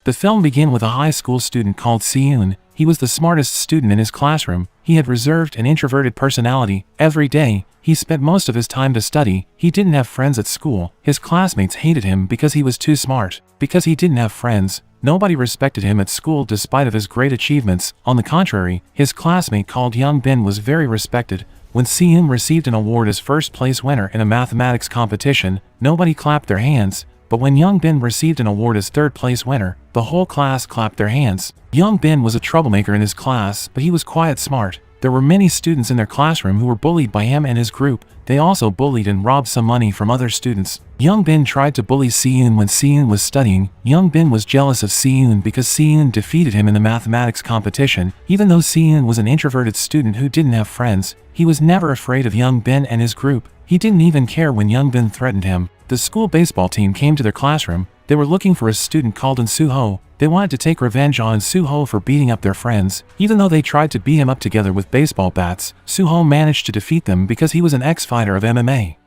The film began with a high school student called Seun. He was the smartest student in his classroom. He had reserved and introverted personality. Every day, he spent most of his time to study. He didn't have friends at school. His classmates hated him because he was too smart. Because he didn't have friends, nobody respected him at school despite of his great achievements. On the contrary, his classmate called Young Bin was very respected. When Seun received an award as first place winner in a mathematics competition, nobody clapped their hands. But when Young Bin received an award as third place winner, the whole class clapped their hands. Young Bin was a troublemaker in his class, but he was quite smart. There were many students in their classroom who were bullied by him and his group. They also bullied and robbed some money from other students. Young Bin tried to bully Seun when Seun was studying. Young Bin was jealous of Seun because Seun defeated him in the mathematics competition. Even though Seun was an introverted student who didn't have friends, he was never afraid of Young Bin and his group. He didn't even care when Young Bin threatened him. The school baseball team came to their classroom. They were looking for a student called Suho. They wanted to take revenge on Suho for beating up their friends. Even though they tried to beat him up together with baseball bats, Suho managed to defeat them because he was an ex-fighter of MMA.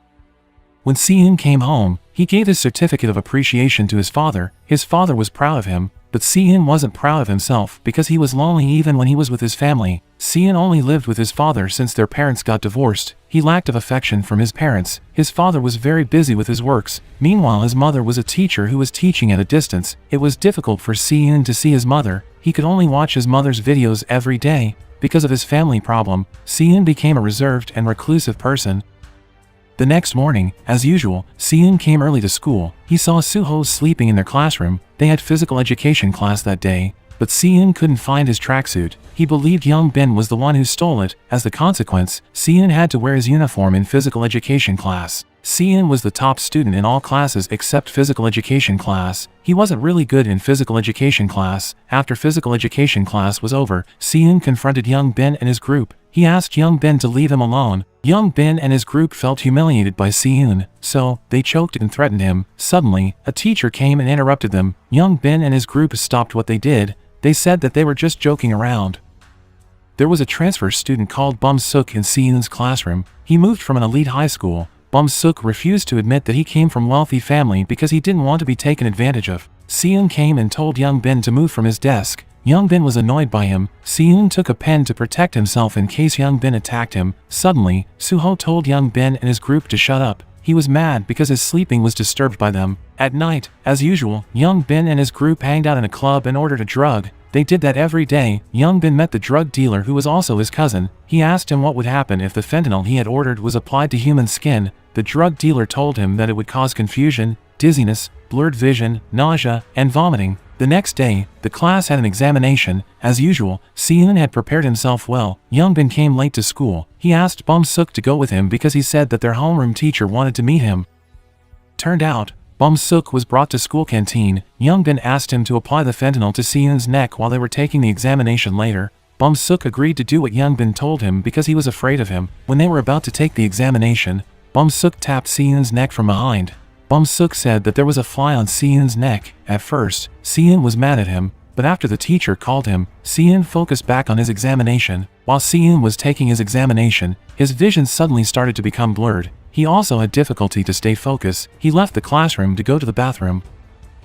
When Seun came home, he gave his certificate of appreciation to his father. His father was proud of him, but Seun wasn't proud of himself because he was lonely even when he was with his family. Seun only lived with his father since their parents got divorced. He lacked of affection from his parents. His father was very busy with his works. Meanwhile, his mother was a teacher who was teaching at a distance. It was difficult for Seun to see his mother. He could only watch his mother's videos every day. Because of his family problem, Seun became a reserved and reclusive person. The next morning, as usual, Seun came early to school. He saw Suho sleeping in their classroom. They had physical education class that day, but Seun couldn't find his tracksuit. He believed Young Bin was the one who stole it. As the consequence, Seun had to wear his uniform in physical education class. Seun was the top student in all classes except physical education class. He wasn't really good in physical education class. After physical education class was over, Seun confronted Young Bin and his group. He asked Young Bin to leave him alone. Young Bin and his group felt humiliated by Seun, so they choked and threatened him. Suddenly, a teacher came and interrupted them. Young Bin and his group stopped what they did. They said that they were just joking around. There was a transfer student called Bum Suk in Seun's classroom. He moved from an elite high school. Bum Suk refused to admit that he came from a wealthy family because he didn't want to be taken advantage of. Seun came and told Young Bin to move from his desk. Young Bin was annoyed by him. Seun took a pen to protect himself in case Young Bin attacked him. Suddenly, Suho told Young Bin and his group to shut up. He was mad because his sleeping was disturbed by them. At night, as usual, Young Bin and his group hanged out in a club and ordered a drug. They did that every day. Young Bin met the drug dealer who was also his cousin. He asked him what would happen if the fentanyl he had ordered was applied to human skin. The drug dealer told him that it would cause confusion, dizziness, blurred vision, nausea, and vomiting. The next day, the class had an examination. As usual, Seun had prepared himself well. Young Bin came late to school. He asked Bum Suk to go with him because he said that their homeroom teacher wanted to meet him. Turned out, Bum Suk was brought to school canteen. Young Bin asked him to apply the fentanyl to Seun's neck while they were taking the examination later. Bum Suk agreed to do what Young Bin told him because he was afraid of him. When they were about to take the examination, Bum Suk tapped Seun's neck from behind. Bum Suk said that there was a fly on Seun's neck. At first, Seun was mad at him, but after the teacher called him, Seun focused back on his examination. While Seun was taking his examination, his vision suddenly started to become blurred. He also had difficulty to stay focused. He left the classroom to go to the bathroom.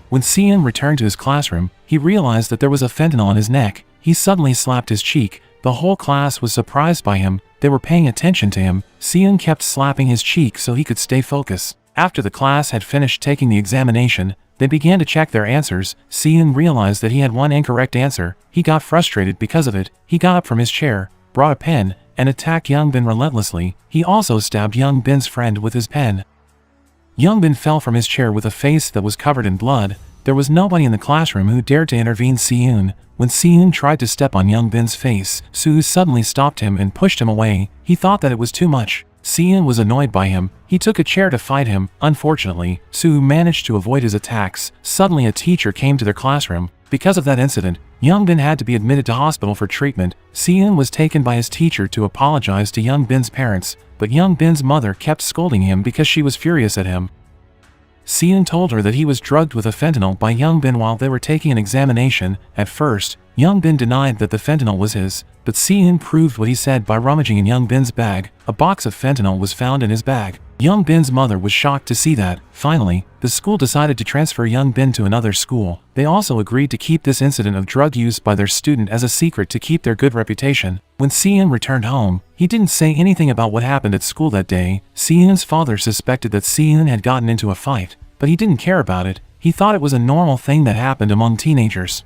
When Seun returned to his classroom, he realized that there was a fentanyl on his neck. He suddenly slapped his cheek. The whole class was surprised by him. They were paying attention to him. Seun kept slapping his cheek so he could stay focused. After the class had finished taking the examination, they began to check their answers. Seun realized that he had one incorrect answer. He got frustrated because of it. He got up from his chair, brought a pen, and attacked Young Bin relentlessly. He also stabbed Young Bin's friend with his pen. Young Bin fell from his chair with a face that was covered in blood. There was nobody in the classroom who dared to intervene Seun. When Seun tried to step on Young Bin's face, Suho suddenly stopped him and pushed him away. He thought that it was too much. Seun was annoyed by him. He took a chair to fight him. Unfortunately, Suho managed to avoid his attacks. Suddenly a teacher came to their classroom. Because of that incident, Young Bin had to be admitted to hospital for treatment. Seun was taken by his teacher to apologize to Young Bin's parents, but Young Bin's mother kept scolding him because she was furious at him. Seun told her that he was drugged with a fentanyl by Young Bin while they were taking an examination. At first, Young Bin denied that the fentanyl was his, but Seun proved what he said by rummaging in Young Bin's bag. A box of fentanyl was found in his bag. Young Bin's mother was shocked to see that. Finally, the school decided to transfer Young Bin to another school. They also agreed to keep this incident of drug use by their student as a secret to keep their good reputation. When Si-eun returned home, he didn't say anything about what happened at school that day. Si-eun's father suspected that Si-eun had gotten into a fight, but he didn't care about it. He thought it was a normal thing that happened among teenagers.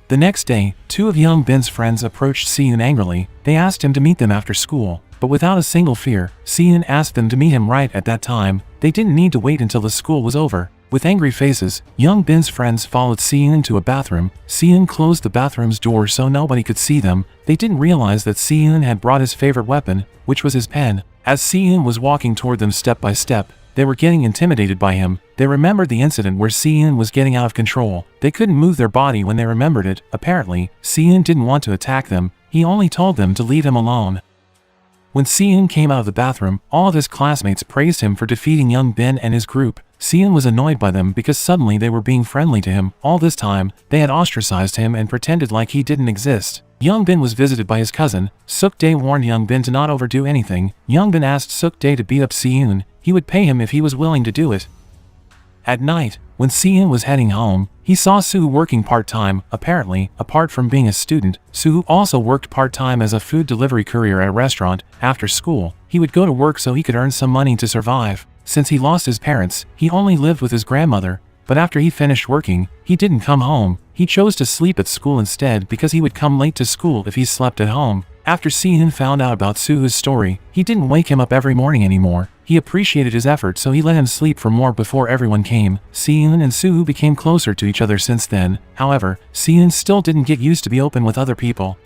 The next day, two of Young Bin's friends approached Si-eun angrily. They asked him to meet them after school, but without a single fear. Si-eun asked them to meet him right at that time. They didn't need to wait until the school was over. With angry faces, Young Bin's friends followed Si-eun to a bathroom. Si-eun closed the bathroom's door so nobody could see them. They didn't realize that Si-eun had brought his favorite weapon, which was his pen. As Si-eun was walking toward them step by step, they were getting intimidated by him. They remembered the incident where Si-eun was getting out of control. They couldn't move their body when they remembered it. Apparently, Si-eun didn't want to attack them. He only told them to leave him alone. When Si-eun came out of the bathroom, all of his classmates praised him for defeating Young Bin and his group. Si-eun was annoyed by them because suddenly they were being friendly to him. All this time, they had ostracized him and pretended like he didn't exist. Young Bin was visited by his cousin. Suk-dae warned Young Bin to not overdo anything. Young Bin asked Suk-dae to beat up Si-eun. He would pay him if he was willing to do it. At night, when Si-eun was heading home, he saw Soo working part-time. Apparently, apart from being a student, Soo also worked part-time as a food delivery courier at a restaurant. After school, he would go to work so he could earn some money to survive. Since he lost his parents, he only lived with his grandmother. But after he finished working, he didn't come home. He chose to sleep at school instead because he would come late to school if he slept at home. After Si-eun found out about Soo's story, he didn't wake him up every morning anymore. He appreciated his effort, so he let him sleep for more before everyone came. Si-eun and Soo became closer to each other since then. However, Si-eun still didn't get used to be open with other people.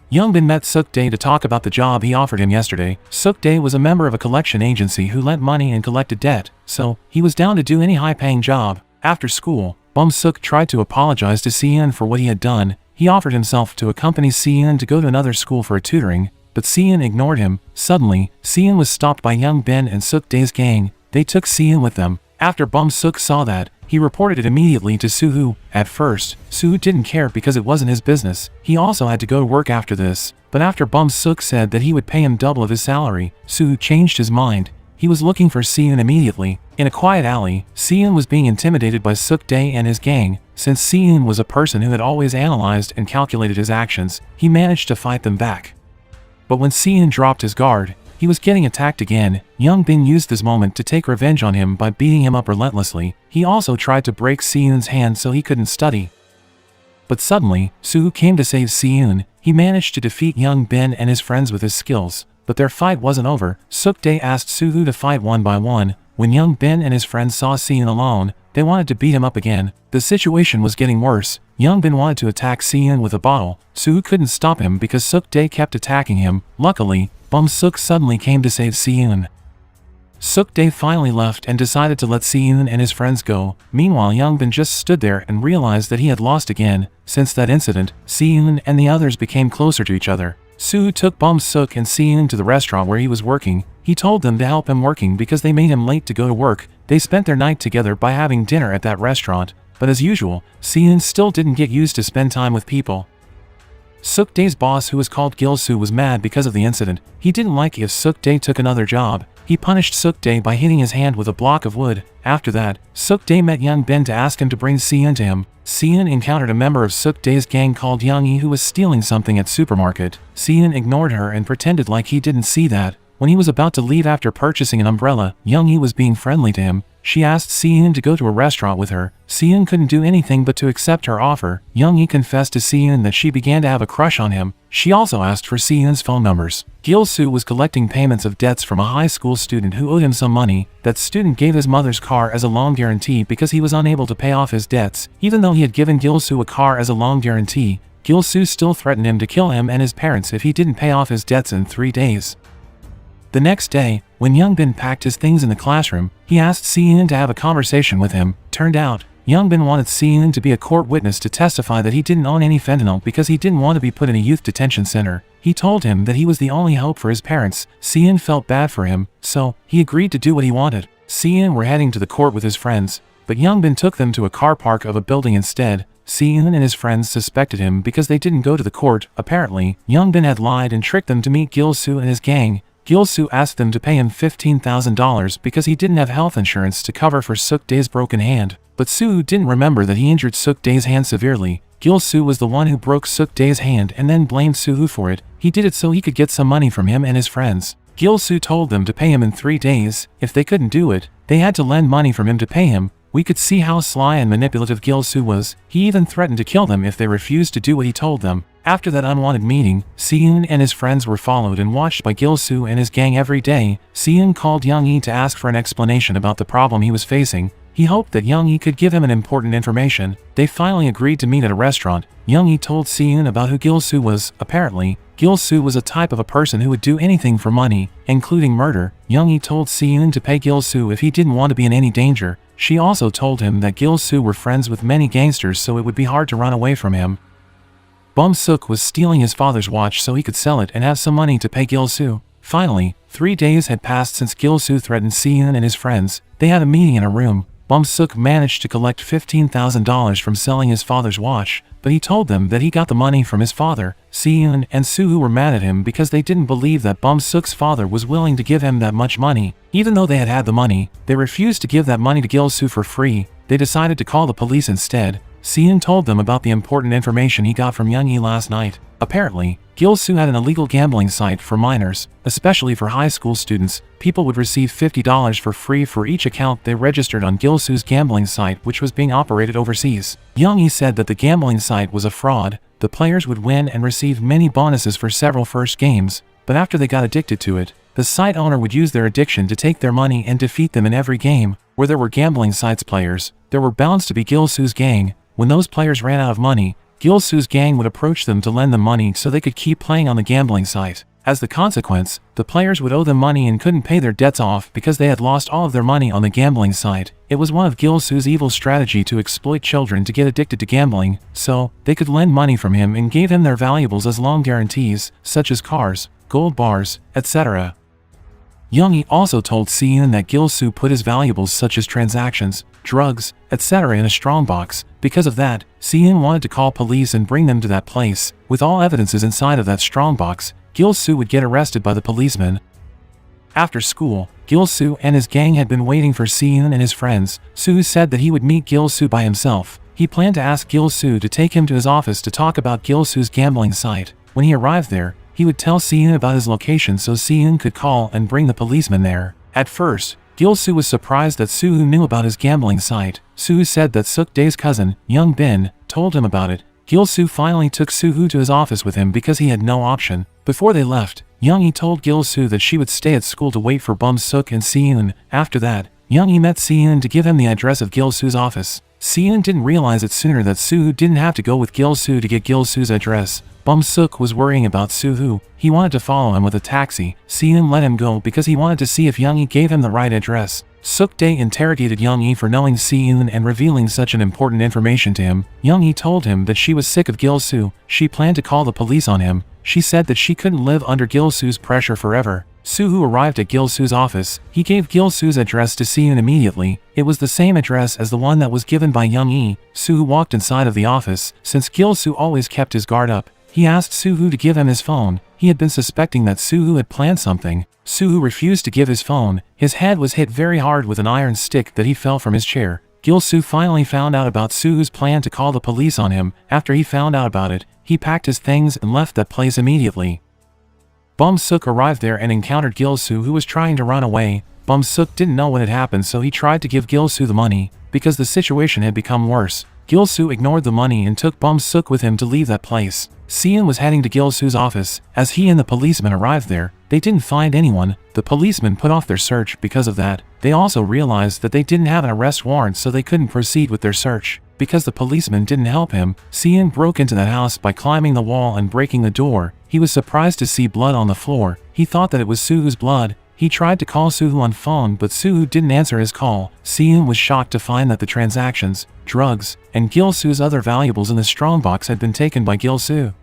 Young Bin met Suk-dae to talk about the job he offered him yesterday. Suk-dae was a member of a collection agency who lent money and collected debt, so he was down to do any high-paying job. After school, Bum-suk tried to apologize to Si-eun for what he had done. He offered himself to accompany Si-eun to go to another school for a tutoring, but Si-eun ignored him. Suddenly, Si-eun was stopped by Young Bin and Suk-dae's gang. They took Si-eun with them. After Bum-suk saw that, he reported it immediately to Soo. At first, Soo didn't care because it wasn't his business. He also had to go to work after this. But after Bum-suk said that he would pay him double of his salary, Soo changed his mind. He was looking for Si-eun immediately. In a quiet alley, Si-eun was being intimidated by Suk-dae and his gang. Since Si-eun was a person who had always analyzed and calculated his actions, he managed to fight them back. But when Si-eun dropped his guard, he was getting attacked again. Young Bin used this moment to take revenge on him by beating him up relentlessly. He also tried to break Si-eun's hand so he couldn't study. But suddenly, Soo came to save Si-eun. He managed to defeat Young Bin and his friends with his skills. But their fight wasn't over. Suk-dae asked Soo to fight one by one. When Young Bin and his friends saw Si-eun alone, they wanted to beat him up again. The situation was getting worse. Young Bin wanted to attack Si-eun with a bottle. Soo couldn't stop him because Suk-dae kept attacking him. Luckily, Bum-suk suddenly came to save Si-eun. Suk-dae finally left and decided to let Si-eun and his friends go. Meanwhile, Young Bin just stood there and realized that he had lost again. Since that incident, Si-eun and the others became closer to each other. Soo took Bum-suk and Si-eun to the restaurant where he was working. He told them to help him working because they made him late to go to work. They spent their night together by having dinner at that restaurant. But as usual, Si-eun still didn't get used to spend time with people. Suk-dae's boss, who was called Gil-soo, was mad because of the incident. He didn't like if Suk-dae took another job. He punished Suk-dae by hitting his hand with a block of wood. After that, Suk-dae met Young Bin to ask him to bring Si-eun to him. Si-eun encountered a member of Suk-dae's gang called Young-hee who was stealing something at supermarket. Si-eun ignored her and pretended like he didn't see that. When he was about to leave after purchasing an umbrella, Young-hee was being friendly to him. She asked Si-eun to go to a restaurant with her. Si-eun couldn't do anything but to accept her offer. Young-hee confessed to Si-eun that she began to have a crush on him. She also asked for Si-eun's phone numbers. Gil-soo was collecting payments of debts from a high school student who owed him some money. That student gave his mother's car as a loan guarantee because he was unable to pay off his debts. Even though he had given Gil-soo a car as a loan guarantee, Gil-soo still threatened him to kill him and his parents if he didn't pay off his debts in 3 days. The next day, when Young Bin packed his things in the classroom, he asked Si-eun to have a conversation with him. Turned out, Young Bin wanted Si-eun to be a court witness to testify that he didn't own any fentanyl because he didn't want to be put in a youth detention center. He told him that he was the only hope for his parents. Si-eun felt bad for him, so he agreed to do what he wanted. Si-eun were heading to the court with his friends, but Young Bin took them to a car park of a building instead. Si-eun and his friends suspected him because they didn't go to the court. Apparently, Young Bin had lied and tricked them to meet Gil-soo and his gang. Gil-soo asked them to pay him $15,000 because he didn't have health insurance to cover for Suk-dae's broken hand. But Soo didn't remember that he injured Suk-dae's hand severely. Gil-soo was the one who broke Suk-dae's hand and then blamed Soo for it. He did it so he could get some money from him and his friends. Gil-soo told them to pay him in 3 days. If they couldn't do it, they had to lend money from him to pay him. We could see how sly and manipulative Gil-soo was. He even threatened to kill them if they refused to do what he told them. After that unwanted meeting, Seon and his friends were followed and watched by Gil-soo and his gang every day. Seon called Young-hee to ask for an explanation about the problem he was facing. He hoped that Young-hee could give him an important information. They finally agreed to meet at a restaurant. Young-hee told Seon about who Gil-soo was. Apparently, Gil-soo was a type of a person who would do anything for money, including murder. Young-hee told Seon to pay Gil-soo if he didn't want to be in any danger. She also told him that Gil-soo were friends with many gangsters, so it would be hard to run away from him. Bum-suk was stealing his father's watch so he could sell it and have some money to pay Gil-soo. Finally, 3 days had passed since Gil-soo threatened Seon and his friends. They had a meeting in a room. Bum-suk managed to collect $15,000 from selling his father's watch, but he told them that he got the money from his father. Seon and Soo were mad at him because they didn't believe that Bum-suk's father was willing to give him that much money. Even though they had the money, they refused to give that money to Gil-soo for free. They decided to call the police instead. Seon told them about the important information he got from Young-hee last night. Apparently, Gil-soo had an illegal gambling site for minors, especially for high school students. People would receive $50 for free for each account they registered on Gil-soo's gambling site, which was being operated overseas. Young-hee said that the gambling site was a fraud. The players would win and receive many bonuses for several first games, but after they got addicted to it, the site owner would use their addiction to take their money and defeat them in every game. Where there were gambling sites players, there were bound to be Gil-soo's gang. When those players ran out of money, Gil-soo's gang would approach them to lend them money so they could keep playing on the gambling site. As the consequence, the players would owe them money and couldn't pay their debts off because they had lost all of their money on the gambling site. It was one of Gil-soo's evil strategy to exploit children to get addicted to gambling, so they could lend money from him and gave him their valuables as loan guarantees, such as cars, gold bars, etc. Young-hee also told Seon that Gil-soo put his valuables such as transactions, drugs, etc. in a strongbox. Because of that, Seon wanted to call police and bring them to that place. With all evidences inside of that strongbox, Gil-soo would get arrested by the policeman. After school, Gil-soo and his gang had been waiting for Seon and his friends. Soo said that he would meet Gil-soo by himself. He planned to ask Gil-soo to take him to his office to talk about Gil-soo's gambling site. When he arrived there, he would tell Seon about his location so Seon could call and bring the policeman there. At first, Gil-soo was surprised that Soo knew about his gambling site. Soo said that Suk-dae's cousin, Young Bin, told him about it. Gil-soo finally took Soo to his office with him because he had no option. Before they left, Young-hee told Gil-soo that she would stay at school to wait for Bum-suk and Seon. After that, Young-hee met Seon to give him the address of Gil-soo's office. Seon didn't realize it sooner that Soo didn't have to go with Gil-soo to get Gil-soo's address. Bum-suk was worrying about Soo. He wanted to follow him with a taxi. Seon let him go because he wanted to see if Young-hee gave him the right address. Suk-dae interrogated Young-hee for knowing Seon and revealing such an important information to him. Young-hee told him that she was sick of Gil-soo. She planned to call the police on him. She said that she couldn't live under Gil-soo's pressure forever. Soo arrived at Gil-soo's office. He gave Gil-soo's address to Seon immediately. It was the same address as the one that was given by Young-hee. Soo walked inside of the office. Since Gil-soo always kept his guard up, he asked Soo to give him his phone. He had been suspecting that Soo had planned something. Soo refused to give his phone. His head was hit very hard with an iron stick that he fell from his chair. Gil-soo finally found out about Soo's plan to call the police on him. After he found out about it, he packed his things and left that place immediately. Bum-suk arrived there and encountered Gil-soo, who was trying to run away. Bum-suk didn't know what had happened, so he tried to give Gil-soo the money. Because the situation had become worse, Gil-soo ignored the money and took Bum-suk with him to leave that place. Seon was heading to Gil-soo's office. As he and the policeman arrived there, they didn't find anyone. The policemen put off their search because of that. They also realized that they didn't have an arrest warrant, so they couldn't proceed with their search. Because the policeman didn't help him, Seon broke into that house by climbing the wall and breaking the door. He was surprised to see blood on the floor. He thought that it was Soo's blood. He tried to call Soo on phone, but Soo didn't answer his call. Seon was shocked to find that the transactions, drugs, and Gil-soo's other valuables in the strongbox had been taken by Gil-soo.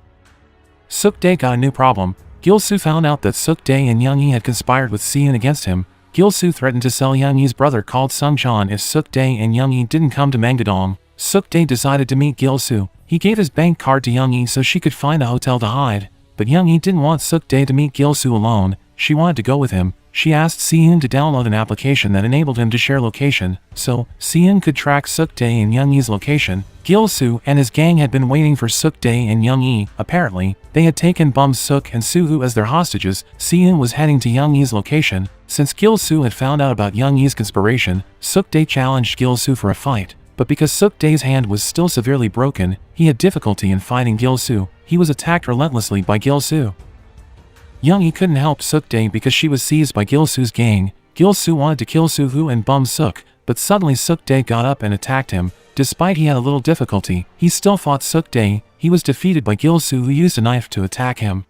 Suk-dae got a new problem. Gil-soo found out that Suk-dae and Young-hee had conspired with Seon against him. Gil-soo threatened to sell Young-hee's brother called Sung-chan if Suk-dae and Young-hee didn't come to Mangdodong. Suk-dae decided to meet Gil-soo. He gave his bank card to Young-hee so she could find a hotel to hide. But Young-hee didn't want Suk-dae to meet Gil-soo alone. she wanted to go with him. She asked Seeun to download an application that enabled him to share location, so Seeun could track Suk-dae and Young-ee's location. Gil-soo and his gang had been waiting for Suk-dae and Young-ee. Apparently, they had taken Bum-suk and Soo-hoo as their hostages. Seeun was heading to Young-ee's location. Since Gil-soo had found out about Young-ee's conspiration, Suk-dae challenged Gil-soo for a fight. But because Suk-dae's hand was still severely broken, he had difficulty in fighting Gil-soo. He was attacked relentlessly by Gil-soo. Young-ee couldn't help Suk-dae because she was seized by Gil-soo's gang. Gil-soo wanted to kill Soo-hoo and Bum-suk, but suddenly Suk-dae got up and attacked him. Despite he had a little difficulty, he still fought Suk-dae. He was defeated by Gil-soo, who used a knife to attack him.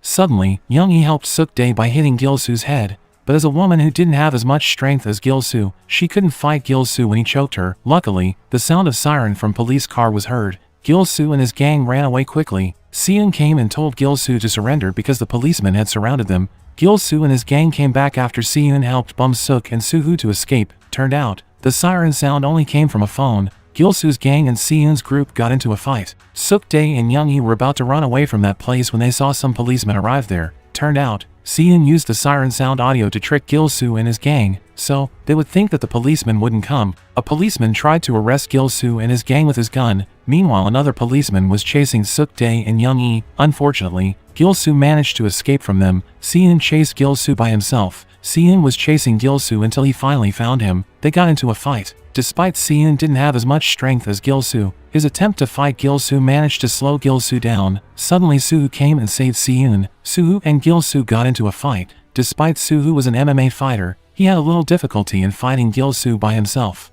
Suddenly, Young-ee helped Suk-dae by hitting Gil-soo's head. But as a woman who didn't have as much strength as Gil-soo, she couldn't fight Gil-soo when he choked her. Luckily, the sound of siren from police car was heard. Gil-soo and his gang ran away quickly. Seeun came and told Gil-soo to surrender because the policemen had surrounded them. Gil-soo and his gang came back after Seeun helped Bum-suk and Soo-hoo to escape. Turned out, the siren sound only came from a phone. Gil-soo's gang and Seeun's group got into a fight. Suk-dae and Young-ee were about to run away from that place when they saw some policemen arrive there. Turned out, Seeun used the siren sound audio to trick Gil-soo and his gang, so they would think that the policeman wouldn't come. A policeman tried to arrest Gil-soo and his gang with his gun. Meanwhile, another policeman was chasing Suk-dae and Young-ee. Unfortunately, Gil-soo managed to escape from them. Seeun chased Gil-soo by himself. Seeun was chasing Gil-soo until he finally found him. They got into a fight. Despite Seeun didn't have as much strength as Gil-soo, his attempt to fight Gil-soo managed to slow Gil-soo down. Suddenly Soo-hoo came and saved Seeun. Soo-hoo and Gil-soo got into a fight. Despite Soo-hoo was an MMA fighter, he had a little difficulty in fighting Gil-soo by himself.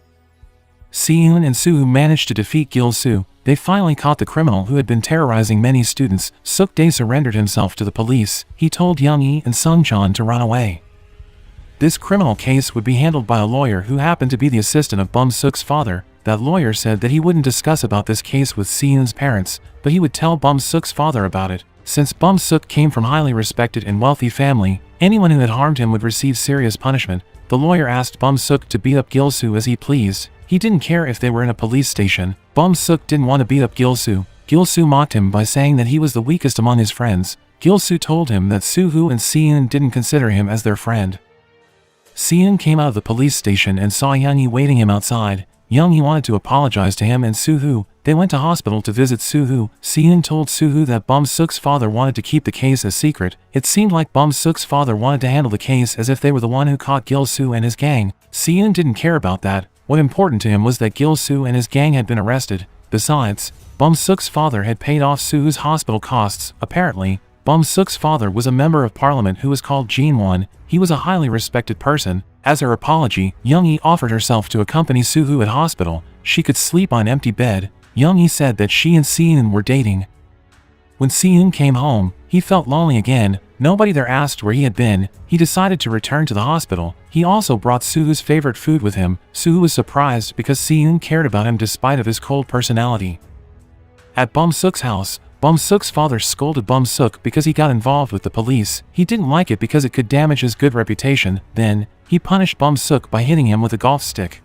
Seeun and Soo-hoo managed to defeat Gil-soo. They finally caught the criminal who had been terrorizing many students. Suk-dae surrendered himself to the police. He told Young-ee and Sung-chan to run away. This criminal case would be handled by a lawyer who happened to be the assistant of Bum-suk's father. That lawyer said that he wouldn't discuss about this case with Seeun's parents, but he would tell Bum-suk's father about it. Since Bum-suk came from a highly respected and wealthy family, anyone who had harmed him would receive serious punishment. The lawyer asked Bum-suk to beat up Gil-soo as he pleased. He didn't care if they were in a police station. Bum-suk didn't want to beat up Gil-soo. Gil-soo mocked him by saying that he was the weakest among his friends. Gil-soo told him that Soo-hoo and Seeun didn't consider him as their friend. Seeun came out of the police station and saw Young-ee waiting him outside. Young-ee wanted to apologize to him and Soo-hoo. They went to hospital to visit Soo-hoo. Seeun told Soo-hoo that Bum-suk's father wanted to keep the case a secret. It seemed like Bum-suk's father wanted to handle the case as if they were the one who caught Gil-soo and his gang. Seeun didn't care about that. What important to him was that Gil-soo and his gang had been arrested. Besides, Bum-suk's father had paid off Soo-hoo's hospital costs. Apparently, Bum-suk's father was a member of parliament who was called Jin-won. He was a highly respected person. As her apology, Young-ee offered herself to accompany Soo-hoo at hospital. She could sleep on an empty bed. Young-ee said that she and Seeun were dating. When Seeun came home, he felt lonely again. Nobody there asked where he had been. He decided to return to the hospital. He also brought Soo-hoo's favorite food with him. Soo-hoo was surprised because Seeun cared about him despite of his cold personality. At Bum-suk's house, Bum-suk's father scolded Bum-suk because he got involved with the police. He didn't like it because it could damage his good reputation. Then, he punished Bum-suk by hitting him with a golf stick.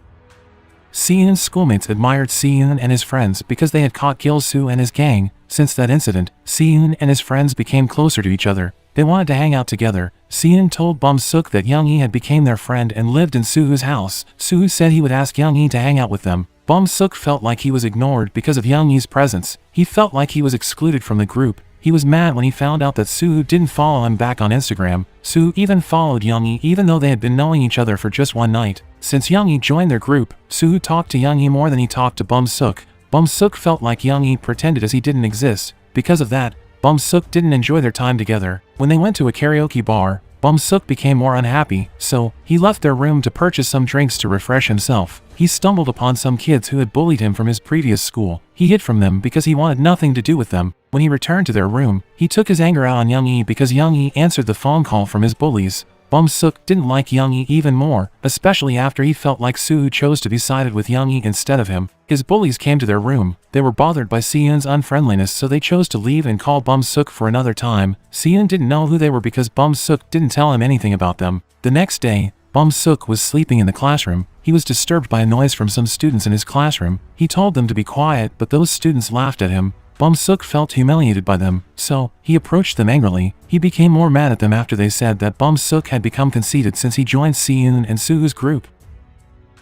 Seeun's schoolmates admired Seeun and his friends because they had caught Gil-soo and his gang. Since that incident, Seeun and his friends became closer to each other. They wanted to hang out together. Seeun told Bum-suk that Young-ee had become their friend and lived in Soo-hoo's house. Soo-hoo said he would ask Young-ee to hang out with them. Bum-suk felt like he was ignored because of Young-ee's presence. He felt like he was excluded from the group. He was mad when he found out that Soo-hoo didn't follow him back on Instagram. Soo-hoo even followed Young-ee even though they had been knowing each other for just one night. Since Young-ee joined their group, Soo-hoo talked to Young-ee more than he talked to Bum-suk. Bum-suk felt like Young-ee pretended as he didn't exist. Because of that, Bum-suk didn't enjoy their time together. When they went to a karaoke bar, Bum-suk became more unhappy, so he left their room to purchase some drinks to refresh himself. He stumbled upon some kids who had bullied him from his previous school. He hid from them because he wanted nothing to do with them. When he returned to their room, he took his anger out on Young-ee because Young-ee answered the phone call from his bullies. Bum-suk didn't like Young-ee even more, especially after he felt like Soo-hoo chose to be sided with Young-ee instead of him. His bullies came to their room. They were bothered by Seeun's unfriendliness, so they chose to leave and call Bum-suk for another time. Seeun didn't know who they were because Bum-suk didn't tell him anything about them. The next day, Bum-suk was sleeping in the classroom. He was disturbed by a noise from some students in his classroom. He told them to be quiet, but those students laughed at him. Bum Suk felt humiliated by them, so he approached them angrily. He became more mad at them after they said that Bum Suk had become conceited since he joined Seun and Suhoo's group.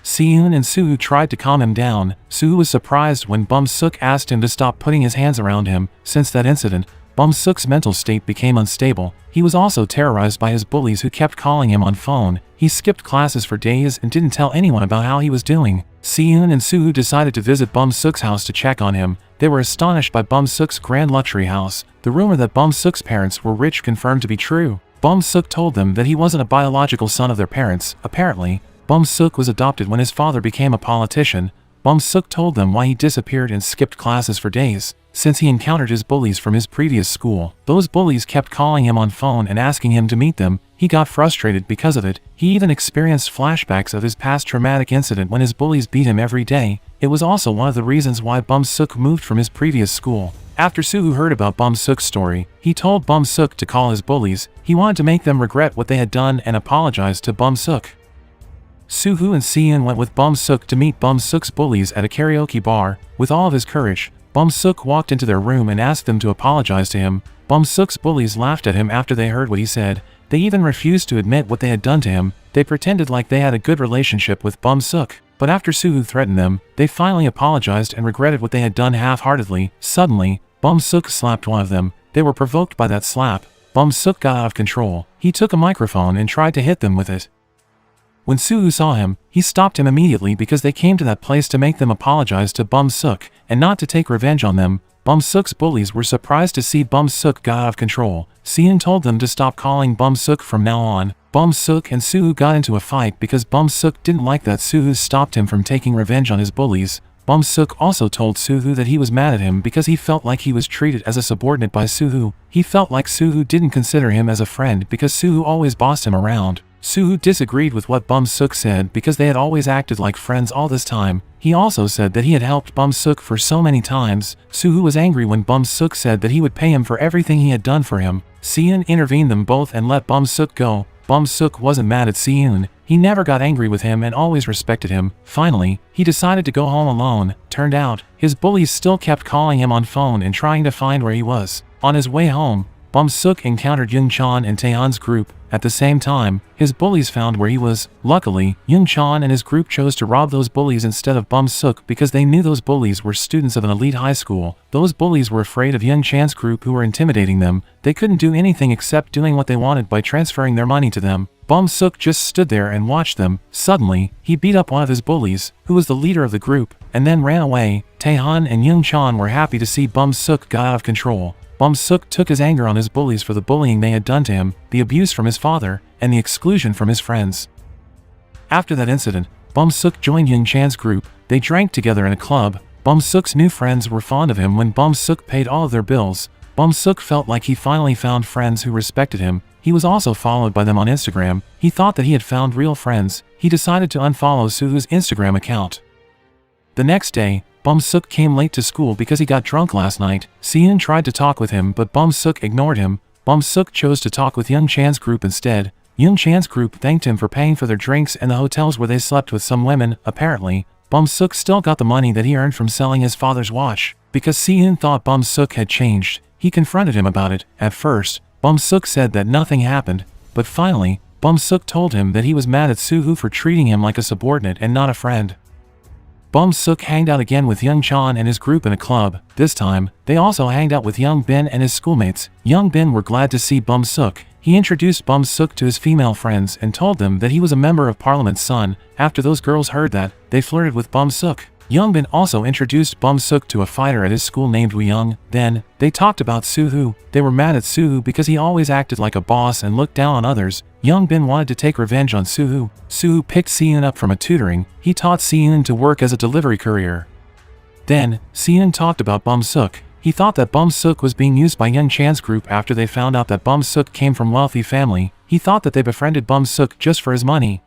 Seun and Suhoo tried to calm him down. Suhoo was surprised when Bum Suk asked him to stop putting his hands around him. Since that incident, Bum Suk's mental state became unstable. He was also terrorized by his bullies who kept calling him on phone. He skipped classes for days and didn't tell anyone about how he was doing. Seun and Suhoo decided to visit Bum Suk's house to check on him. They were astonished by Bum Suk's grand luxury house. The rumor that Bum Suk's parents were rich confirmed to be true. Bum Suk told them that he wasn't a biological son of their parents. Apparently, Bum Suk was adopted when his father became a politician. Bum Suk told them why he disappeared and skipped classes for days. Since he encountered his bullies from his previous school, those bullies kept calling him on phone and asking him to meet them. He got frustrated because of it. He even experienced flashbacks of his past traumatic incident when his bullies beat him every day. It was also one of the reasons why Bum Suk moved from his previous school. After Suhoo heard about Bum Suk's story, he told Bum Suk to call his bullies. He wanted to make them regret what they had done and apologize to Bum Suk. Suhoo and Seun went with Bum Suk to meet Bum Suk's bullies at a karaoke bar. With all of his courage, Bum Suk walked into their room and asked them to apologize to him. Bum Suk's bullies laughed at him after they heard what he said. They even refused to admit what they had done to him. They pretended like they had a good relationship with Bum Suk. But after Suhoo threatened them, they finally apologized and regretted what they had done half-heartedly. Suddenly, Bum Suk slapped one of them. They were provoked by that slap. Bum Suk got out of control. He took a microphone and tried to hit them with it. When Suhoo saw him, he stopped him immediately because they came to that place to make them apologize to Bum Suk, and not to take revenge on them. Bum Suk's bullies were surprised to see Bum Suk got out of control. Seun told them to stop calling Bum Suk from now on. Bum Suk and Suhoo got into a fight because Bum Suk didn't like that Suhoo stopped him from taking revenge on his bullies. Bum Suk also told Suhoo that he was mad at him because he felt like he was treated as a subordinate by Suhoo. He felt like Suhoo didn't consider him as a friend because Suhoo always bossed him around. Suhoo disagreed with what Bum Suk said because they had always acted like friends all this time. He also said that he had helped Bum Suk for so many times. Suhoo was angry when Bum Suk said that he would pay him for everything he had done for him. Seun intervened them both and let Bum Suk go. Bum Suk wasn't mad at Seun. He never got angry with him and always respected him. Finally, he decided to go home alone. Turned out, his bullies still kept calling him on phone and trying to find where he was. On his way home, Bum Suk encountered Young Chan and Taehan's group. At the same time, his bullies found where he was. Luckily, Young Chan and his group chose to rob those bullies instead of Bum Suk because they knew those bullies were students of an elite high school. Those bullies were afraid of Young Chan's group who were intimidating them. They couldn't do anything except doing what they wanted by transferring their money to them. Bum Suk just stood there and watched them. Suddenly, he beat up one of his bullies, who was the leader of the group, and then ran away. Taehan and Young Chan were happy to see Bum Suk got out of control. Bum Suk took his anger on his bullies for the bullying they had done to him, the abuse from his father, and the exclusion from his friends. After that incident, Bum Suk joined Young Chan's group. They drank together in a club. Bum Suk's new friends were fond of him when Bum Suk paid all of their bills. Bum Suk felt like he finally found friends who respected him. He was also followed by them on Instagram. He thought that he had found real friends. He decided to unfollow Suhoo's Instagram account. The next day, Bum Suk came late to school because he got drunk last night. Seun tried to talk with him but Bum Suk ignored him. Bum Suk chose to talk with Young Chan's group instead. Young Chan's group thanked him for paying for their drinks and the hotels where they slept with some women. Apparently, Bum Suk still got the money that he earned from selling his father's watch. Because Seun thought Bum Suk had changed, he confronted him about it. At first, Bum Suk said that nothing happened, but finally, Bum Suk told him that he was mad at Suhoo for treating him like a subordinate and not a friend. Bum Suk hanged out again with Young Chan and his group in a club. This time, they also hanged out with Young Bin and his schoolmates. Young Bin were glad to see Bum Suk. He introduced Bum Suk to his female friends and told them that he was a member of Parliament's son. After those girls heard that, they flirted with Bum Suk. Young Bin also introduced Bum Suk to a fighter at his school named Woo Young. Then, they talked about Suhoo. They were mad at Suhoo because he always acted like a boss and looked down on others. Young Bin wanted to take revenge on Suhoo. Suhoo picked Seun up from a tutoring. He taught Seun to work as a delivery courier. Then, Seun talked about Bum Suk. He thought that Bum Suk was being used by Young Chan's group after they found out that Bum Suk came from a wealthy family. He thought that they befriended Bum Suk just for his money.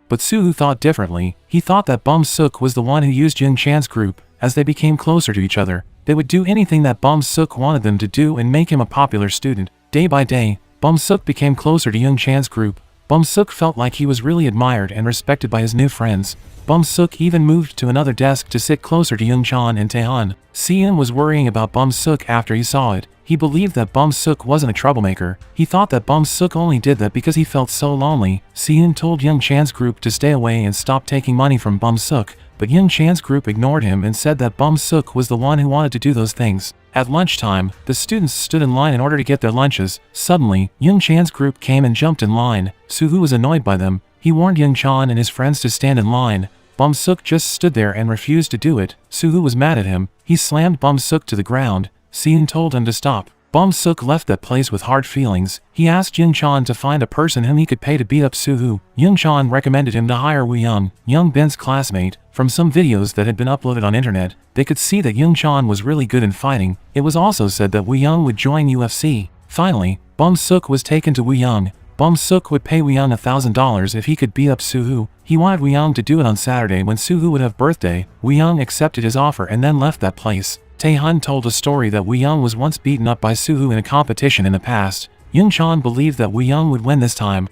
But Suhoo thought differently. He thought that Bum Suk was the one who used Young Chan's group. As they became closer to each other, they would do anything that Bum Suk wanted them to do and make him a popular student. Day by day, Bum Suk became closer to Young Chan's group. Bum-suk felt like he was really admired and respected by his new friends. Bum-suk even moved to another desk to sit closer to Young-chan and Taehan. Seon was worrying about Bum-suk after he saw it. He believed that Bum-suk wasn't a troublemaker. He thought that Bum-suk only did that because he felt so lonely. Seon told Young-chan's group to stay away and stop taking money from Bum-suk, but Young-chan's group ignored him and said that Bum-suk was the one who wanted to do those things. At lunchtime, the students stood in line in order to get their lunches. Suddenly, Young-chan's group came and jumped in line. Soo-hoo was annoyed by them. He warned Young-chan and his friends to stand in line. Bum-suk just stood there and refused to do it. Soo-hoo was mad at him. He slammed Bum-suk to the ground. Seon told him to stop. Bum-suk left that place with hard feelings. He asked Young-chan to find a person whom he could pay to beat up Soo-hoo. Young-chan recommended him to hire Woo-young, Young Bin's classmate. From some videos that had been uploaded on internet, they could see that Young-chan was really good in fighting. It was also said that Woo-young would join UFC. Finally, Bum-suk was taken to Woo-young. Bum-suk would pay Woo-young $1,000 if he could beat up Soo-hoo. He wanted Woo-young to do it on Saturday when Soo-hoo would have birthday. Woo-young accepted his offer and then left that place. Taehan told a story that Woo-young was once beaten up by Soo-hoo in a competition in the past. Young-chan believed that Woo-young would win this time.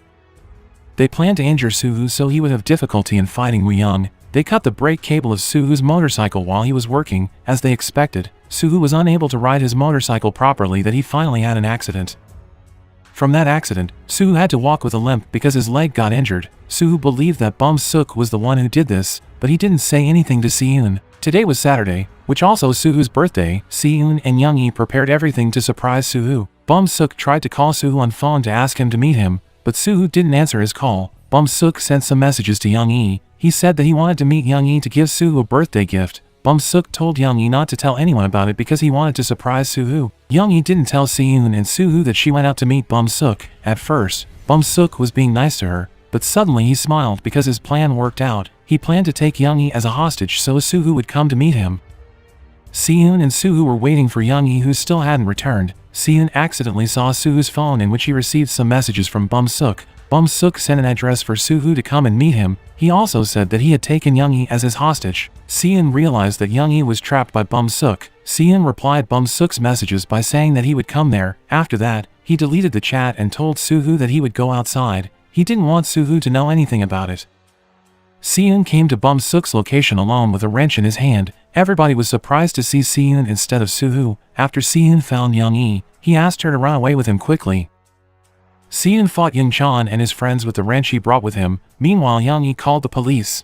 They planned to injure Soo-hoo so he would have difficulty in fighting Woo-young. They cut the brake cable of Soo-hoo's motorcycle while he was working. As they expected, Soo-hoo was unable to ride his motorcycle properly that he finally had an accident. From that accident, Soo-hoo had to walk with a limp because his leg got injured. Soo-hoo believed that Bum-suk was the one who did this, but he didn't say anything to Seon. Today was Saturday, which also Soo-hoo's birthday. Seon and Young-hee prepared everything to surprise Soo-hoo. Bum-suk tried to call Soo-hoo on phone to ask him to meet him, but Soo-hoo didn't answer his call. Bum-suk sent some messages to Young-hee. He said that he wanted to meet Young-hee to give Soo-hoo a birthday gift. Bum-suk told Young-hee not to tell anyone about it because he wanted to surprise Soo-hoo. Young-hee didn't tell Seon and Soo-hoo that she went out to meet Bum-suk. At first, Bum-suk was being nice to her, but suddenly he smiled because his plan worked out. He planned to take Young-hee as a hostage so Soo-hoo would come to meet him. Seon and Soo-hoo were waiting for Young-hee who still hadn't returned. Seon accidentally saw Soo-hoo's phone in which he received some messages from Bum-suk. Bum-suk sent an address for Soo-hoo to come and meet him. He also said that he had taken Young-hee as his hostage. Seon realized that Young-hee was trapped by Bum-suk. Seon replied Bum-suk's messages by saying that he would come there. After that, he deleted the chat and told Soo-hoo that he would go outside. He didn't want Soo-hoo to know anything about it. Seon came to Bum-suk's location alone with a wrench in his hand. Everybody was surprised to see Seon instead of Soo-hoo. After Seon found Young-hee, he asked her to run away with him quickly. Seon fought Young-chan and his friends with the wrench he brought with him. Meanwhile, Young-hee called the police.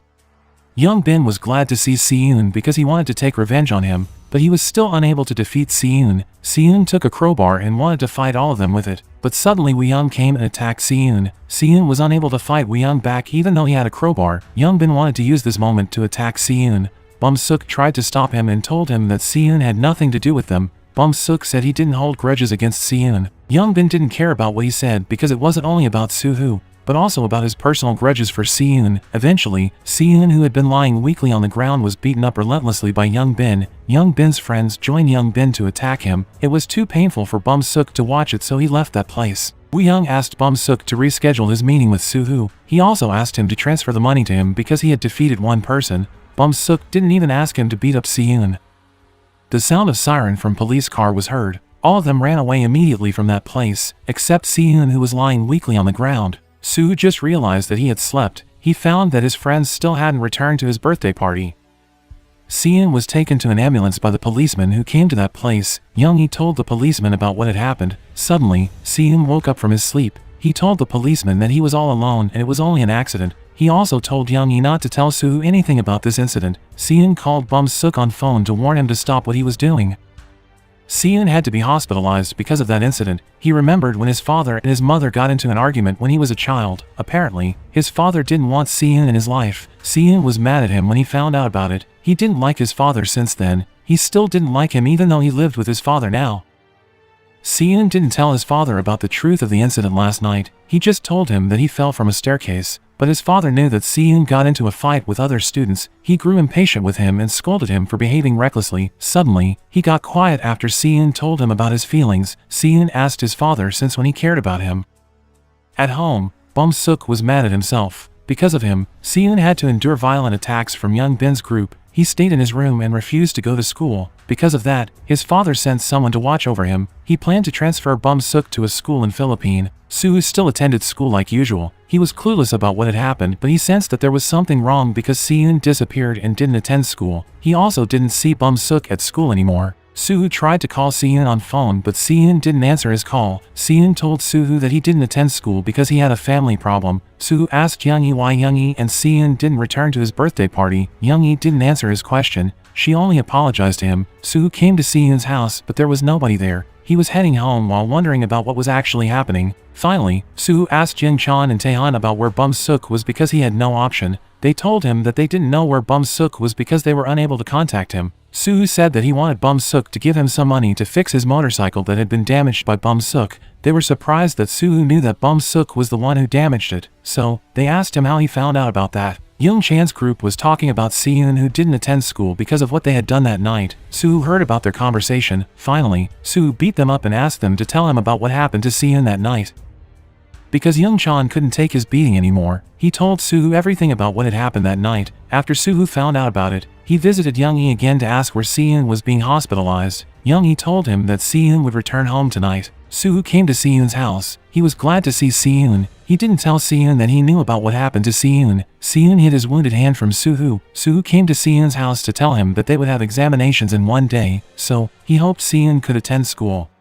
Young Bin was glad to see Seon because he wanted to take revenge on him, but he was still unable to defeat Seon. Seon took a crowbar and wanted to fight all of them with it, but suddenly Woo-young came and attacked Seon. Seon was unable to fight Woo-young back even though he had a crowbar. Young Bin wanted to use this moment to attack Seon. Bum-suk tried to stop him and told him that Seon had nothing to do with them. Bum-suk said he didn't hold grudges against Seon. Young Bin didn't care about what he said because it wasn't only about Soo-hoo, but also about his personal grudges for Seon. Eventually, Seon, who had been lying weakly on the ground, was beaten up relentlessly by Young Bin. Young Bin's friends joined Young Bin to attack him. It was too painful for Bum-suk to watch it, so he left that place. Woo-young asked Bum-suk to reschedule his meeting with Soo-hoo. He also asked him to transfer the money to him because he had defeated one person. Bum-suk didn't even ask him to beat up Seon. The sound of siren from police car was heard. All of them ran away immediately from that place, except Seon, who was lying weakly on the ground. Soo just realized that he had slept. He found that his friends still hadn't returned to his birthday party. Seon was taken to an ambulance by the policeman who came to that place. Young-hee told the policeman about what had happened. Suddenly, Seon woke up from his sleep. He told the policeman that he was all alone and it was only an accident. He also told Young-hee not to tell Soo anything about this incident. Seon called Bum-suk on phone to warn him to stop what he was doing. Seon had to be hospitalized because of that incident. He remembered when his father and his mother got into an argument when he was a child. Apparently, his father didn't want Seon in his life. Seon was mad at him when he found out about it. He didn't like his father since then. He still didn't like him even though he lived with his father now. Seon didn't tell his father about the truth of the incident last night. He just told him that he fell from a staircase. But his father knew that Seon got into a fight with other students. He grew impatient with him and scolded him for behaving recklessly. Suddenly, he got quiet after Seon told him about his feelings. Seon asked his father since when he cared about him. At home, Bum-suk was mad at himself. Because of him, Seon had to endure violent attacks from Young Bin's group. he stayed in his room and refused to go to school. Because of that, his father sent someone to watch over him. He planned to transfer Bum Suk to a school in Philippines. Suhu still attended school like usual. He was clueless about what had happened, but he sensed that there was something wrong because Seun disappeared and didn't attend school. He also didn't see Bum Suk at school anymore. Suhu tried to call Seun on phone, but Seun didn't answer his call. Seun told Suhu that he didn't attend school because he had a family problem. Suhu asked Youngie why Youngie and Seun didn't return to his birthday party. Youngie didn't answer his question. She only apologized to him. Suhu came to Seun's house, but there was nobody there. He was heading home while wondering about what was actually happening. Finally, Suhu asked Jin-chan and Taehan about where Bum Suk was because he had no option. They told him that they didn't know where Bum Suk was because they were unable to contact him. Suhu said that he wanted Bum Suk to give him some money to fix his motorcycle that had been damaged by Bum Suk. They were surprised that Suhu knew that Bum Suk was the one who damaged it, so they asked him how he found out about that. Young Chan's group was talking about Seun who didn't attend school because of what they had done that night. Suhu heard about their conversation. Finally, Suhu beat them up and asked them to tell him about what happened to Seun that night. Because Young Chan couldn't take his beating anymore, he told Suhu everything about what had happened that night. After Suhu found out about it, he visited Youngie again to ask where Seun was being hospitalized. Youngie told him that Seun would return home tonight. Suhu came to Seun's house. He was glad to see Seun. He didn't tell Seun that he knew about what happened to Seun. Seun hid his wounded hand from Suhu. Suhu came to Seun's house to tell him that they would have examinations in one day, so he hoped Seun could attend school.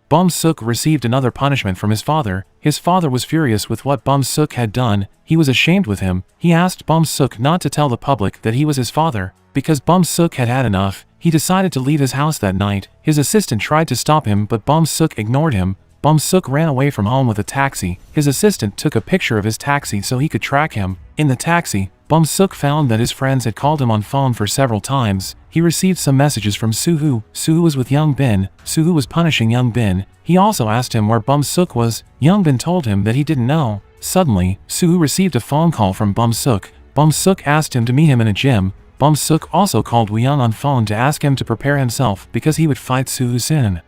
Bum Suk received another punishment from his father. His father was furious with what Bum Suk had done. He was ashamed with him. He asked Bum Suk not to tell the public that he was his father. Because Bum Suk had had enough, he decided to leave his house that night. His assistant tried to stop him, but Bum Suk ignored him. Bum Suk ran away from home with a taxi. His assistant took a picture of his taxi so he could track him. In the taxi, Bum Suk found that his friends had called him on phone for several times. He received some messages from Suhu. Suhu was with Young Bin. Suhu was punishing Young Bin. He also asked him where Bum Suk was. Young Bin told him that he didn't know. Suddenly, Suhu received a phone call from Bum Suk. Bum Suk asked him to meet him in a gym. Bum Suk also called Woo Young on phone to ask him to prepare himself because he would fight Suhu soon.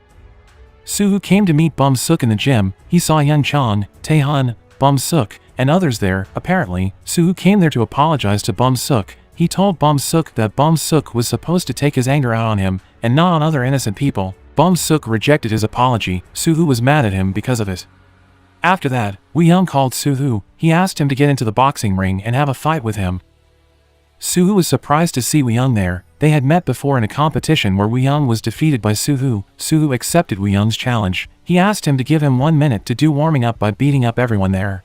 Suhu came to meet Bum Suk in the gym. He saw Young Chong, Taehan, Bum Suk, and others there. Apparently, Suhu came there to apologize to Bum Suk. He told Bum Suk that Bum Suk was supposed to take his anger out on him and not on other innocent people. Bum Suk rejected his apology. Suhu was mad at him because of it. After that, Woo Young called Suhu. He asked him to get into the boxing ring and have a fight with him. Suhu was surprised to see Woo Young there. They had met before in a competition where Woo Young was defeated by Suhu. Suhu accepted Woo Young's challenge. He asked him to give him 1 minute to do warming up by beating up everyone there.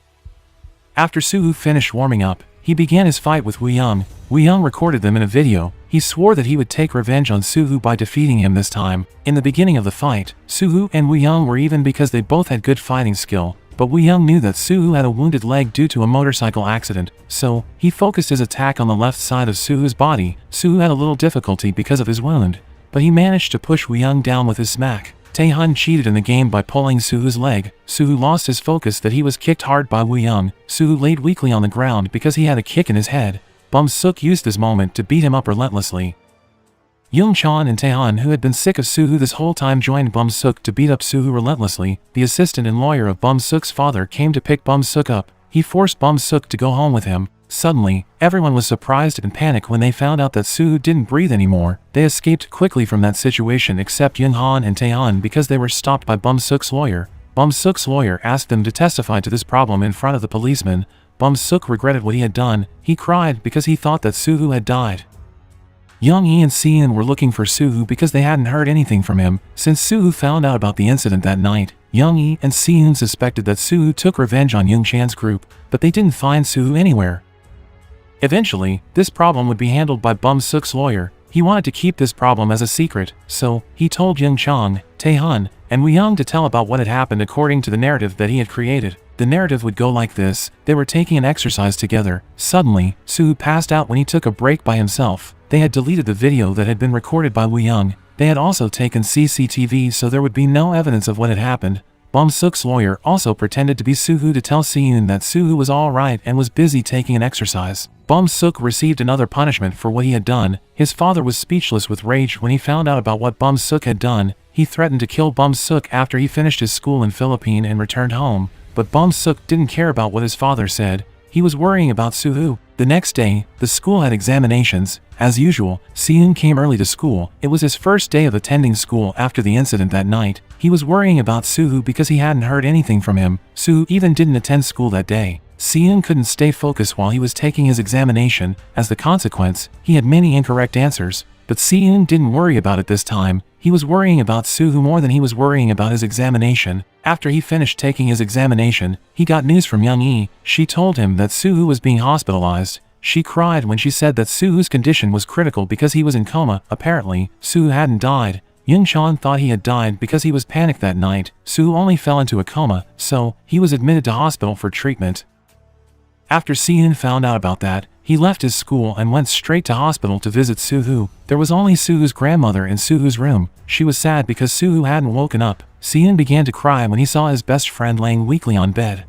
After Suhu finished warming up, he began his fight with Woo Young. Woo Young recorded them in a video. He swore that he would take revenge on Suhu by defeating him this time. In the beginning of the fight, Suhu and Woo Young were even because they both had good fighting skill. But Woo Young knew that Suhu had a wounded leg due to a motorcycle accident, so he focused his attack on the left side of Suhu's body. Suhu had a little difficulty because of his wound, but he managed to push Woo Young down with his smack. Taehan cheated in the game by pulling Suhu's leg. Suhu lost his focus that he was kicked hard by Woo Young. Suhu laid weakly on the ground because he had a kick in his head. Bum Suk used this moment to beat him up relentlessly. Young Chan and Taehan, who had been sick of Suhu this whole time, joined Bum Suk to beat up Suhu relentlessly. The assistant and lawyer of Bum Suk's father came to pick Bum Suk up. He forced Bum Suk to go home with him. Suddenly, everyone was surprised and panicked when they found out that Suhu didn't breathe anymore. They escaped quickly from that situation except Young Han and Taehan because they were stopped by Bum Suk's lawyer. Bum Suk's lawyer asked them to testify to this problem in front of the policeman. Bum Suk regretted what he had done. He cried because he thought that Suhu had died. Young Yi and Seun were looking for Suhu because they hadn't heard anything from him since Suhu found out about the incident that night. Young Yi and Seun suspected that Suhu took revenge on Young Chan's group, but they didn't find Suhu anywhere. Eventually, this problem would be handled by Bum Suk's lawyer. He wanted to keep this problem as a secret, so he told Young Chong, Taehan, and Woo Young to tell about what had happened according to the narrative that he had created. The narrative would go like this. They were taking an exercise together. Suddenly, Suhu passed out when he took a break by himself. They had deleted the video that had been recorded by Woo Young. They had also taken CCTV so there would be no evidence of what had happened. Bum Suk's lawyer also pretended to be Suhu to tell Seun that Suhu was alright and was busy taking an exercise. Bum Suk received another punishment for what he had done. His father was speechless with rage when he found out about what Bum Suk had done. He threatened to kill Bum Suk after he finished his school in Philippines and returned home. But Bum Suk didn't care about what his father said. he was worrying about Suhu. The next day, the school had examinations. As usual, Seon came early to school. It was his first day of attending school after the incident that night. He was worrying about Suhu because he hadn't heard anything from him. Suhu even didn't attend school that day. Seon couldn't stay focused while he was taking his examination. As a consequence, he had many incorrect answers. But Seon didn't worry about it this time. He was worrying about Suhu more than he was worrying about his examination. After he finished taking his examination, he got news from Young-hee. She told him that Suhu was being hospitalized. She cried when she said that Suhu's condition was critical because he was in coma. Apparently, Suhu hadn't died. Young-chan thought he had died because he was panicked that night. Suhu only fell into a coma, so he was admitted to hospital for treatment. After Seon found out about that, he left his school and went straight to hospital to visit Suhu. There was only Suhu's grandmother in Suhu's room. She was sad because Suhu hadn't woken up. Seon began to cry when he saw his best friend laying weakly on bed.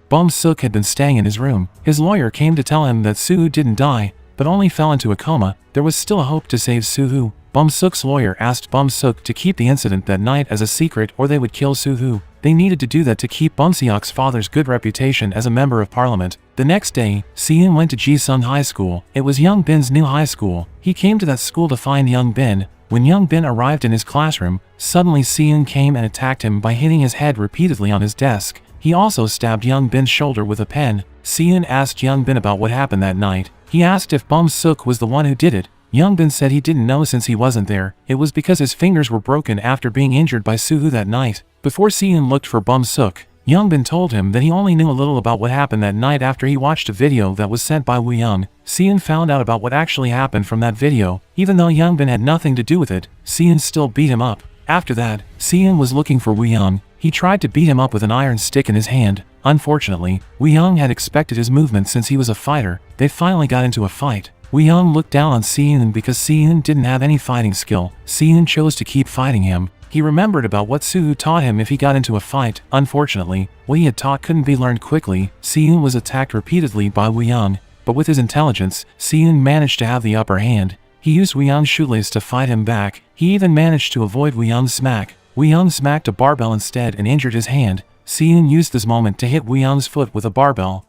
Bum-suk had been staying in his room. His lawyer came to tell him that Suhu didn't die, but only fell into a coma. There was still a hope to save Suhu. Bum-suk's lawyer asked Bum-suk to keep the incident that night as a secret or they would kill Suhu. They needed to do that to keep Bum-seok's father's good reputation as a member of parliament. The next day, Seon went to Jisung High School. It was Young Bin's new high school. He came to that school to find Young Bin. When Young Bin arrived in his classroom, suddenly Seon came and attacked him by hitting his head repeatedly on his desk. He also stabbed Young Bin's shoulder with a pen. Seon asked Young Bin about what happened that night. He asked if Bum-suk was the one who did it. Young Bin said he didn't know since he wasn't there. It was because his fingers were broken after being injured by Suhu that night. Before Seon looked for Bum-suk, Young Bin told him that he only knew a little about what happened that night after he watched a video that was sent by Woo Young. Seon found out about what actually happened from that video. Even though Young Bin had nothing to do with it, Seon still beat him up. After that, Seon was looking for Woo Young. He tried to beat him up with an iron stick in his hand. Unfortunately, Woo Young had expected his movement since he was a fighter. They finally got into a fight. Woo Young looked down on Seon because Seon didn't have any fighting skill. Seon chose to keep fighting him. He remembered about what Suhu taught him if he got into a fight. Unfortunately, what he had taught couldn't be learned quickly. Seon was attacked repeatedly by Woo Young, but with his intelligence, Seon managed to have the upper hand. He used Woo Young's shoelace to fight him back. He even managed to avoid Woo Young's smack. Woo Young smacked a barbell instead and injured his hand. Seon used this moment to hit Woo Young's foot with a barbell.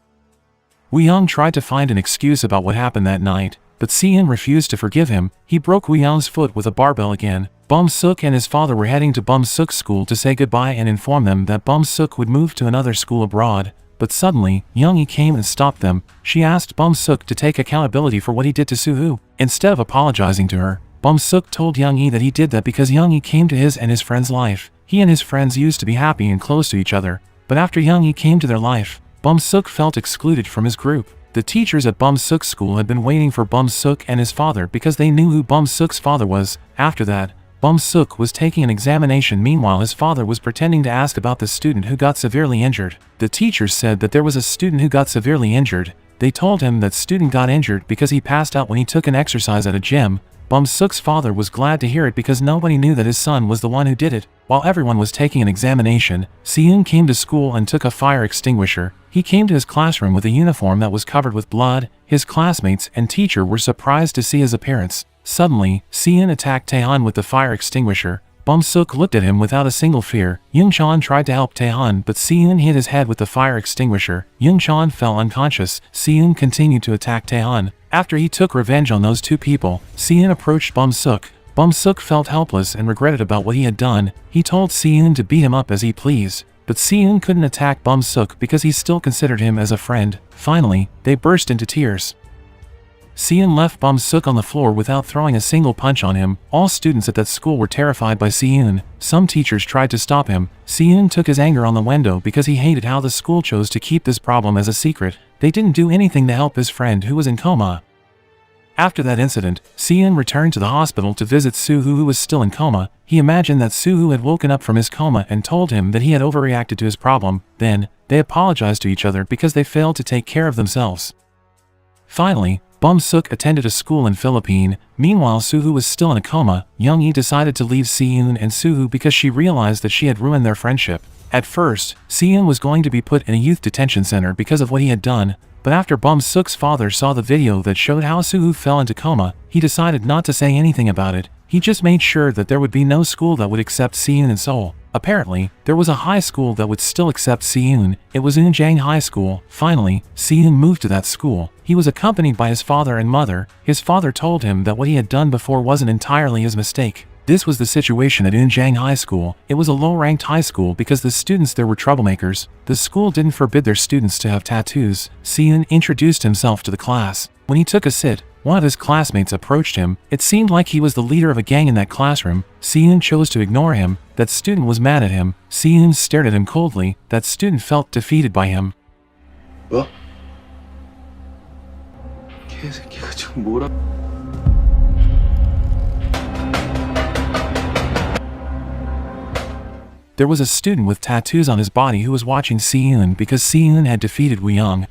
Woo Young tried to find an excuse about what happened that night, but Seon refused to forgive him. He broke Woo Young's foot with a barbell again. Bum-suk and his father were heading to Bum-suk's school to say goodbye and inform them that Bum-suk would move to another school abroad. But suddenly, Young-hee came and stopped them. She asked Bum-suk to take accountability for what he did to Suhu. Instead of apologizing to her, Bum-suk told Young-hee that he did that because Young-hee came to his and his friend's life. He and his friends used to be happy and close to each other. But after Young-hee came to their life, Bum-suk felt excluded from his group. The teachers at Bum-suk's school had been waiting for Bum-suk and his father because they knew who Bum-suk's father was. After that, Bum-suk was taking an examination. Meanwhile, his father was pretending to ask about the student who got severely injured. The teachers said that there was a student who got severely injured. They told him that student got injured because he passed out when he took an exercise at a gym. Bum-suk's father was glad to hear it because nobody knew that his son was the one who did it. While everyone was taking an examination, Seon came to school and took a fire extinguisher. He came to his classroom with a uniform that was covered with blood. His classmates and teacher were surprised to see his appearance. Suddenly, Seon attacked Taehan with the fire extinguisher. Bum-suk looked at him without a single fear. Young-chan tried to help Taehan, but Seon hit his head with the fire extinguisher. Young-chan fell unconscious. Seon continued to attack Taehan. After he took revenge on those two people, Seon approached Bum-suk. Bum-suk felt helpless and regretted about what he had done. He told Seon to beat him up as he pleased. But Seon couldn't attack Bum-suk because he still considered him as a friend. Finally, they burst into tears. Seon left Bum-suk on the floor without throwing a single punch on him. All students at that school were terrified by Seon. Some teachers tried to stop him. Seon took his anger on the window because he hated how the school chose to keep this problem as a secret. They didn't do anything to help his friend who was in coma. After that incident, Seon returned to the hospital to visit Suhu, who was still in coma. He imagined that Suhu had woken up from his coma and told him that he had overreacted to his problem. Then, they apologized to each other because they failed to take care of themselves. Finally, Bum-suk attended a school in Philippines. Meanwhile, Suhu was still in a coma. Young-hee decided to leave Seon and Suhu because she realized that she had ruined their friendship. At first, Seon was going to be put in a youth detention center because of what he had done, but after Bum-suk's father saw the video that showed how Suhu fell into coma, he decided not to say anything about it. He just made sure that there would be no school that would accept Siyun in Seoul. Apparently, there was a high school that would still accept Siyun. It was Eunjang High School. Finally, Siyun moved to that school. He was accompanied by his father and mother. His father told him that what he had done before wasn't entirely his mistake. This was the situation at Eunjang High School. It was a low-ranked high school because the students there were troublemakers. The school didn't forbid their students to have tattoos. Siyun introduced himself to the class. When he took a sit, one of his classmates approached him. It seemed like he was the leader of a gang in that classroom. Siyun chose to ignore him. That student was mad at him. Siyun stared at him coldly. That student felt defeated by him. 뭐? 개새끼가 지금 뭐라? There was a student with tattoos on his body who was watching Siyun because Siyun had defeated Woo Young.